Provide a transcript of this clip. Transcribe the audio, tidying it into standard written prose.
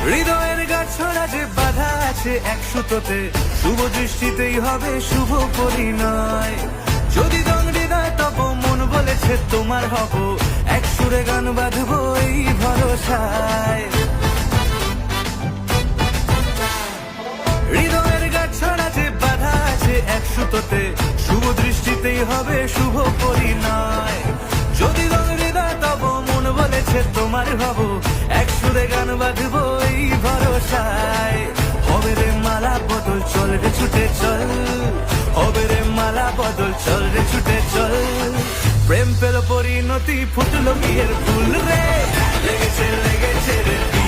হৃদয়ের গাছড়া যে বাধা আছে এক সুতোতে, শুভ দৃষ্টিতেই হবে শুভ পরিণয়। যদি দংড়ি দেয় তব মন বলেছে তোমার হব, এক সুরে গান বাঁধবো এই ভরসায়। হৃদয়ের গাছড়া যে বাধা আছে এক সুতোতে, শুভ দৃষ্টিতেই হবে শুভ পরিণয়। যদি দংড়ি দেয় তব মন বলেছে তোমার হব, এক সুরে গান বাঁধবো এই ভরসায়। হবে রে মালা বদল, চল রে ছুটে চল, হবে রে মালা বদল, চল রে ছুটে চল। প্রেম পেল পরিণতি, ফুটলো বিয়ের ফুল রে, লেগেছে লেগেছে রে।